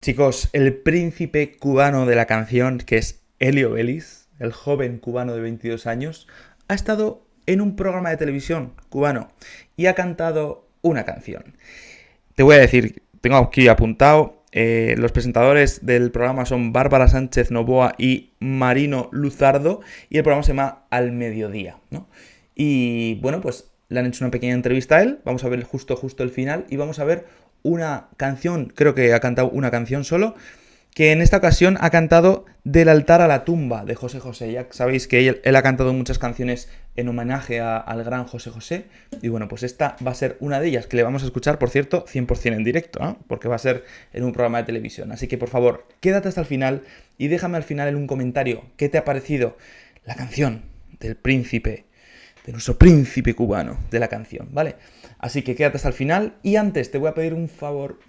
Chicos, el príncipe cubano de la canción, que es Elio Vélez, el joven cubano de 22 años, ha estado en un programa de televisión cubano y ha cantado una canción. Te voy a decir, tengo aquí apuntado, los presentadores del programa son Bárbara Sánchez Novoa y Marino Luzardo, y el programa se llama Al Mediodía, ¿no? Y bueno, pues le han hecho una pequeña entrevista a él, vamos a ver justo el final y vamos a ver una canción, creo que ha cantado una canción solo, que en esta ocasión ha cantado Del altar a la tumba de José José. Ya sabéis que él ha cantado muchas canciones en homenaje al gran José José. Y bueno, pues esta va a ser una de ellas, que le vamos a escuchar, por cierto, 100% en directo, ¿no? Porque va a ser en un programa de televisión. Así que, por favor, quédate hasta el final y déjame al final en un comentario qué te ha parecido la canción del príncipe, de nuestro príncipe cubano de la canción, ¿vale? Así que quédate hasta el final y antes te voy a pedir un favor.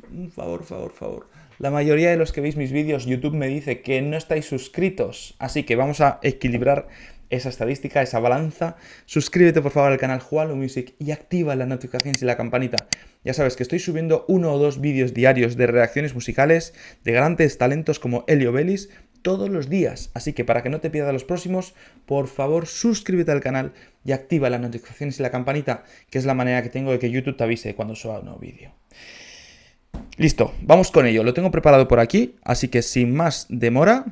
La mayoría de los que veis mis vídeos, YouTube me dice que no estáis suscritos, así que vamos a equilibrar esa estadística, esa balanza. Suscríbete por favor al canal Jualo Music y activa las notificaciones y la campanita. Ya sabes que estoy subiendo 1 o 2 vídeos diarios de reacciones musicales de grandes talentos como Elio Vélez todos los días, así que para que no te pierdas los próximos, por favor suscríbete al canal y activa las notificaciones y la campanita, que es la manera que tengo de que YouTube te avise cuando suba un nuevo vídeo. Listo, vamos con ello, lo tengo preparado por aquí, así que sin más demora,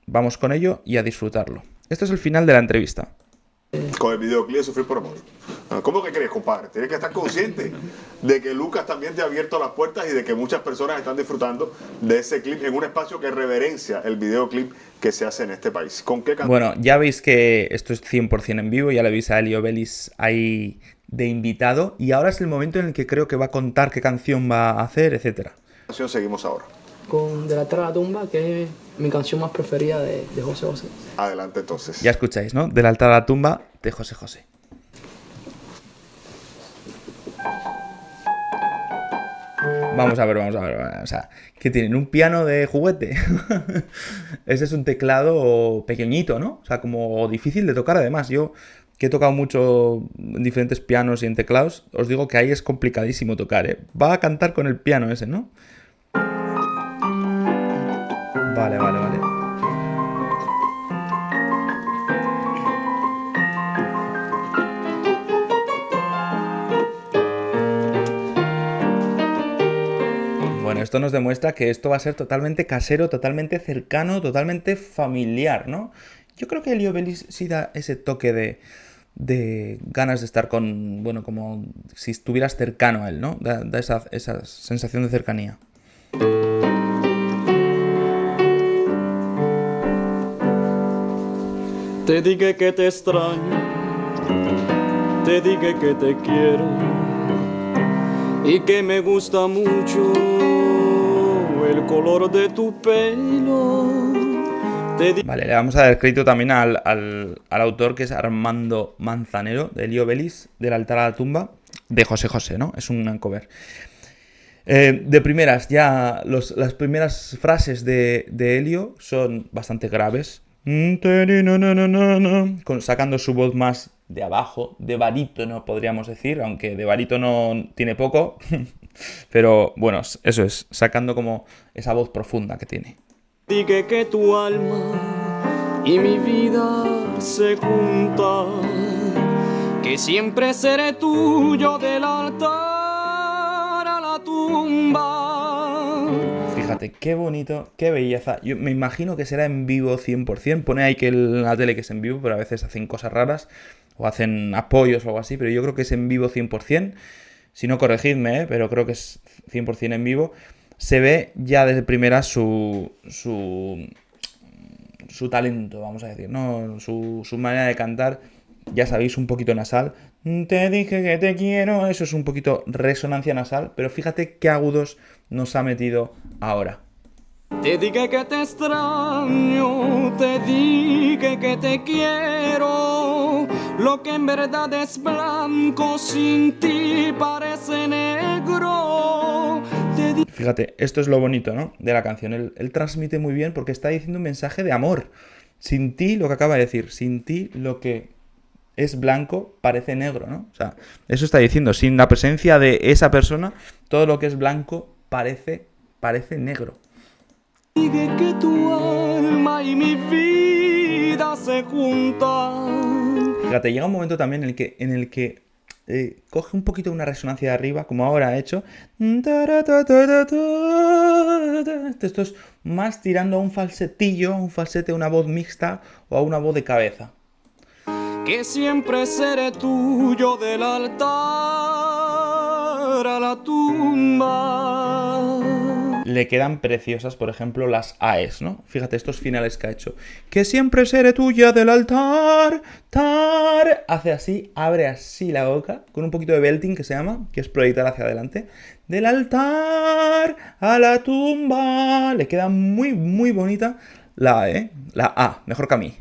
vamos con ello y a disfrutarlo. Esto es el final de la entrevista. Con el videoclip de Sufrir por Amor. ¿Cómo que crees, compadre? Tienes que estar consciente de que Lucas también te ha abierto las puertas y de que muchas personas están disfrutando de ese clip en un espacio que reverencia el videoclip que se hace en este país. ¿Con qué canción? Bueno, ya veis que esto es 100% en vivo, ya le veis a Elio Vélez ahí de invitado y ahora es el momento en el que creo que va a contar qué canción va a hacer, etcétera. ¿Qué canción seguimos ahora? Con Del altar a la tumba, que es mi canción más preferida de José José. Adelante entonces. Ya escucháis, ¿no? Del altar a la tumba de José José. Vamos a ver. O sea, ¿qué tienen? ¿Un piano de juguete? Ese es un teclado pequeñito, ¿no? O sea, como difícil de tocar además. Yo, que he tocado mucho en diferentes pianos y en teclados, os digo que ahí es complicadísimo tocar, ¿eh? Va a cantar con el piano ese, ¿no? Vale. Bueno, esto nos demuestra que esto va a ser totalmente casero, totalmente cercano, totalmente familiar, ¿no? Yo creo que Elio Vélez sí da ese toque de ganas de estar con, bueno, como si estuvieras cercano a él, ¿no? Da esa sensación de cercanía. Te dije que te extraño, te dije que te quiero y que me gusta mucho el color de tu pelo. Vale, le vamos a dar crédito también al autor, que es Armando Manzanero, de Elio Vélez, del altar a la tumba, de José José, ¿no? Es un cover. De primeras, ya las primeras frases de Elio son bastante graves. Sacando su voz más de abajo, de barítono podríamos decir, aunque de barítono tiene poco, pero bueno, eso es, sacando como esa voz profunda que tiene. Dije que tu alma y mi vida se juntan, que siempre seré tuyo del altar a la tumba. Fíjate, qué bonito, qué belleza. Yo me imagino que será en vivo 100%. Pone ahí que en la tele que es en vivo, pero a veces hacen cosas raras o hacen apoyos o algo así, pero yo creo que es en vivo 100%. Si no, corregidme, pero creo que es 100% en vivo. Se ve ya desde primera su talento, vamos a decir, ¿no? Su manera de cantar, ya sabéis, un poquito nasal. Te dije que te quiero, eso es un poquito resonancia nasal, pero fíjate qué agudos nos ha metido ahora. Te dije que te extraño, te dije que te quiero. Lo que en verdad es blanco sin ti parece negro. Fíjate, esto es lo bonito, ¿no? De la canción. Él transmite muy bien porque está diciendo un mensaje de amor. Sin ti, lo que acaba de decir, sin ti lo que es blanco parece negro, ¿no? O sea, eso está diciendo, sin la presencia de esa persona, todo lo que es blanco parece negro. Sigue que tu alma y mi vida se juntan. Fíjate, llega un momento también en el que coge un poquito una resonancia de arriba, como ahora ha hecho. Esto es más tirando a un falsetillo, un falsete, una voz mixta o a una voz de cabeza. Que siempre seré tuyo del altar a la tumba. Le quedan preciosas, por ejemplo, las AES, ¿no? Fíjate estos finales que ha hecho. Que siempre seré tuya del altar, tar. Hace así, abre así la boca, con un poquito de belting que se llama, que es proyectar hacia adelante. Del altar a la tumba. Le queda muy, muy bonita la A, ¿eh? La A, mejor que a mí.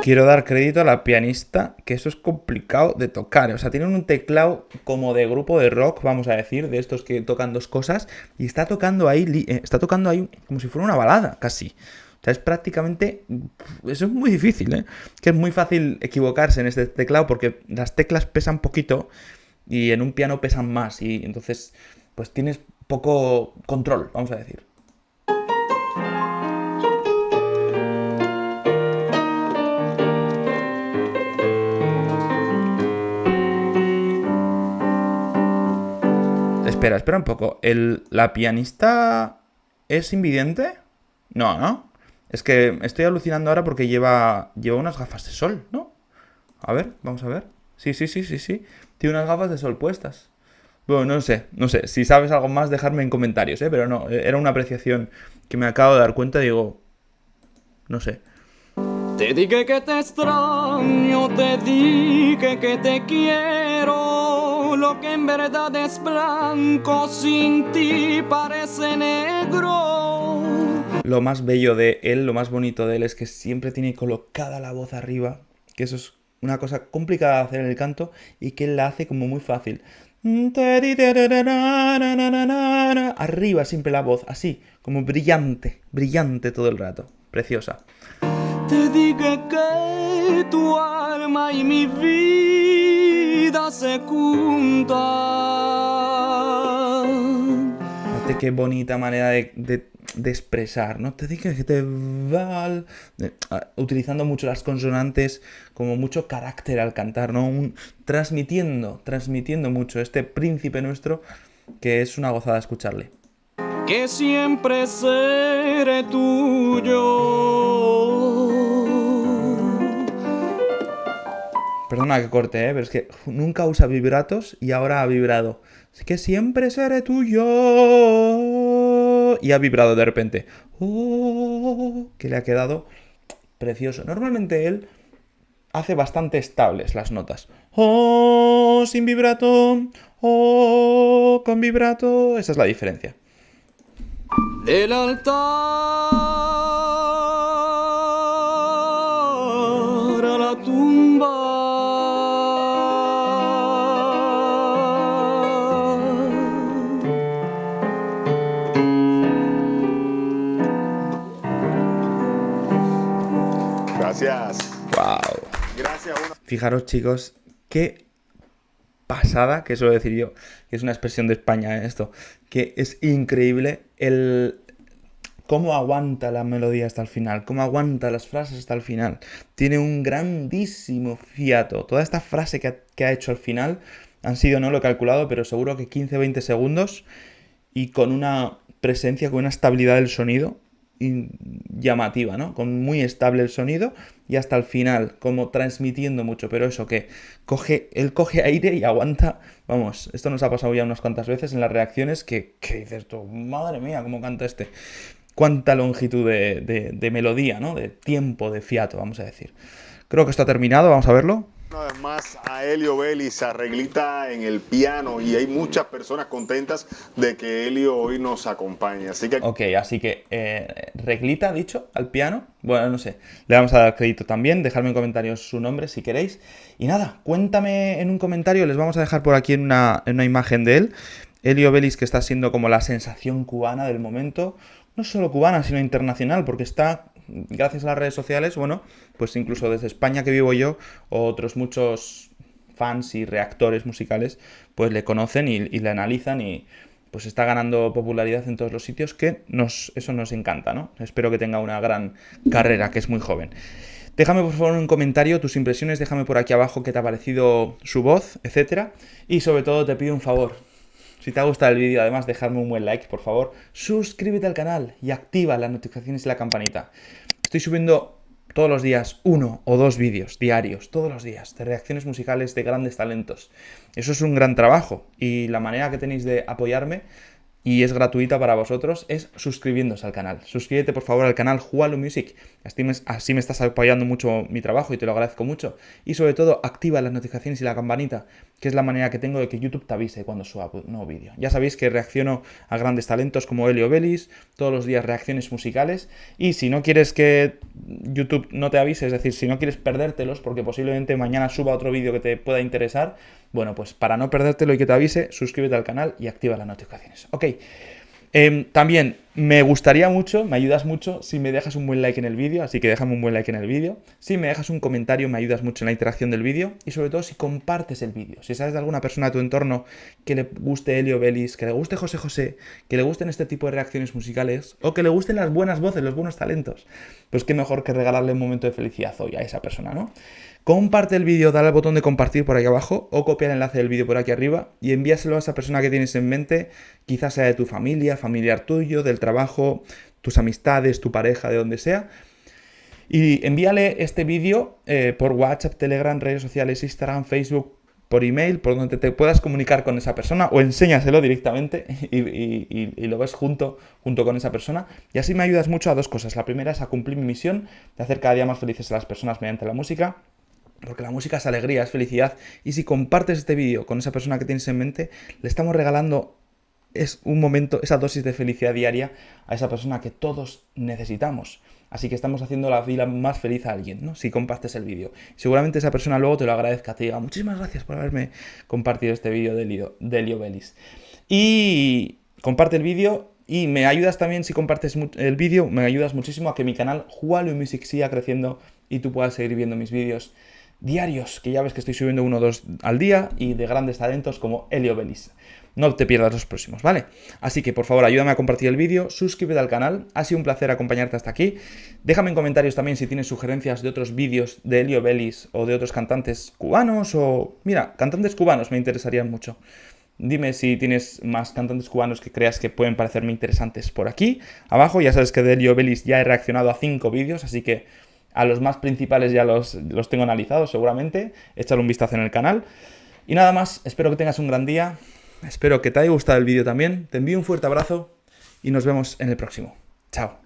Quiero dar crédito a la pianista, que eso es complicado de tocar. O sea, tienen un teclado como de grupo de rock, vamos a decir, de estos que tocan dos cosas, y está tocando ahí como si fuera una balada, casi. O sea, es prácticamente... Eso es muy difícil, ¿eh? Que es muy fácil equivocarse en este teclado porque las teclas pesan poquito y en un piano pesan más. Y entonces, pues tienes poco control, vamos a decir. Espera un poco. ¿La pianista es invidente? No, ¿no? Es que estoy alucinando ahora porque lleva unas gafas de sol, ¿no? A ver, vamos a ver. Sí. Tiene unas gafas de sol puestas. Bueno, no sé. Si sabes algo más, dejadme en comentarios, ¿eh? Pero no, era una apreciación que me acabo de dar cuenta, digo... No sé. Te dije que te extraño, te dije que te quiero. Lo que en verdad es blanco sin ti parece negro. Lo más bello de él, lo más bonito de él es que siempre tiene colocada la voz arriba, que eso es una cosa complicada de hacer en el canto y que él la hace como muy fácil. Arriba siempre la voz, así, como brillante todo el rato, preciosa. Te dije que tu alma y mi vida se juntan. Fíjate qué bonita manera de expresar, ¿no? Te dije que te val... Utilizando mucho las consonantes, como mucho carácter al cantar, ¿no? Transmitiendo mucho este príncipe nuestro, que es una gozada escucharle. Que siempre seré tuyo. Perdona que corte, pero es que nunca usa vibratos y ahora ha vibrado. Es que siempre seré tuyo. Y ha vibrado de repente. Oh, que le ha quedado precioso. Normalmente él hace bastante estables las notas. Oh, sin vibrato. Oh, con vibrato. Esa es la diferencia. Del altar a la tumba. Gracias. Wow. Gracias. Fijaros, chicos, qué pasada, que suelo decir yo, que es una expresión de España esto, que es increíble cómo aguanta la melodía hasta el final, cómo aguanta las frases hasta el final. Tiene un grandísimo fiato. Toda esta frase que ha hecho al final han sido, no lo he calculado, pero seguro que 15-20 segundos y con una presencia, con una estabilidad del sonido llamativa, ¿no? Con muy estable el sonido y hasta el final, como transmitiendo mucho, pero eso que él coge aire y aguanta, vamos, esto nos ha pasado ya unas cuantas veces en las reacciones que dices tú, madre mía, cómo canta este. Cuánta longitud de melodía, ¿no? De tiempo, de fiato, vamos a decir. Creo que esto ha terminado, vamos a verlo. Una vez más a Elio Vélez, arreglita en el piano, y hay muchas personas contentas de que Elio hoy nos acompañe. Así que... Ok, así que reglita, dicho, al piano. Bueno, no sé, le vamos a dar crédito también. Dejadme en comentarios su nombre si queréis. Y nada, cuéntame en un comentario, les vamos a dejar por aquí en una imagen de él. Elio Vélez, que está siendo como la sensación cubana del momento. No solo cubana, sino internacional, porque está gracias a las redes sociales, bueno, pues incluso desde España que vivo yo, o otros muchos fans y reactores musicales, pues le conocen y le analizan y pues está ganando popularidad en todos los sitios, que eso nos encanta, ¿no? Espero que tenga una gran carrera, que es muy joven. Déjame por favor un comentario, tus impresiones, déjame por aquí abajo qué te ha parecido su voz, etcétera. Y sobre todo te pido un favor, si te ha gustado el vídeo, además dejadme un buen like, por favor. Suscríbete al canal y activa las notificaciones y la campanita. Estoy subiendo todos los días 1 o 2 vídeos diarios, todos los días, de reacciones musicales de grandes talentos. Eso es un gran trabajo y la manera que tenéis de apoyarme, y es gratuita para vosotros, es suscribiéndose al canal. Suscríbete por favor al canal Jualo Music, así me estás apoyando mucho mi trabajo y te lo agradezco mucho. Y sobre todo activa las notificaciones y la campanita, que es la manera que tengo de que YouTube te avise cuando suba un nuevo vídeo. Ya sabéis que reacciono a grandes talentos como Elio Vélez, todos los días reacciones musicales, y si no quieres que YouTube no te avise, es decir, si no quieres perdértelos, porque posiblemente mañana suba otro vídeo que te pueda interesar, bueno, pues para no perdértelo y que te avise, suscríbete al canal y activa las notificaciones. Ok, también me gustaría mucho, me ayudas mucho si me dejas un buen like en el vídeo, así que déjame un buen like en el vídeo. Si me dejas un comentario me ayudas mucho en la interacción del vídeo, y sobre todo si compartes el vídeo. Si sabes de alguna persona de tu entorno que le guste Elio Vélez, que le guste José José, que le gusten este tipo de reacciones musicales, o que le gusten las buenas voces, los buenos talentos, pues qué mejor que regalarle un momento de felicidad hoy a esa persona, ¿no? Comparte el vídeo, dale al botón de compartir por aquí abajo o copia el enlace del vídeo por aquí arriba y envíaselo a esa persona que tienes en mente, quizás sea de tu familia, familiar tuyo, del trabajo, tus amistades, tu pareja, de donde sea. Y envíale este vídeo por WhatsApp, Telegram, redes sociales, Instagram, Facebook, por email, por donde te puedas comunicar con esa persona, o enséñaselo directamente y lo ves junto con esa persona. Y así me ayudas mucho a dos cosas. La primera es a cumplir mi misión de hacer cada día más felices a las personas mediante la música, porque la música es alegría, es felicidad, y si compartes este vídeo con esa persona que tienes en mente, le estamos regalando un momento, esa dosis de felicidad diaria a esa persona que todos necesitamos. Así que estamos haciendo la vida más feliz a alguien, ¿no? Si compartes el vídeo. Seguramente esa persona luego te lo agradezca, te diga muchísimas gracias por haberme compartido este vídeo de Elio Vélez. Y comparte el vídeo. Y me ayudas también, si compartes el vídeo, me ayudas muchísimo a que mi canal Jualo Music siga creciendo y tú puedas seguir viendo mis vídeos diarios, que ya ves que estoy subiendo 1 o 2 al día, y de grandes talentos como Elio Vélez. No te pierdas los próximos, ¿vale? Así que por favor ayúdame a compartir el vídeo, suscríbete al canal, ha sido un placer acompañarte hasta aquí. Déjame en comentarios también si tienes sugerencias de otros vídeos de Elio Vélez o de otros cantantes cubanos, o mira, cantantes cubanos me interesarían mucho. Dime si tienes más cantantes cubanos que creas que pueden parecerme interesantes por aquí abajo. Ya sabes que de Elio Vélez ya he reaccionado a 5 vídeos, así que a los más principales ya los tengo analizados seguramente. Échale un vistazo en el canal. Y nada más, espero que tengas un gran día. Espero que te haya gustado el vídeo también. Te envío un fuerte abrazo y nos vemos en el próximo. Chao.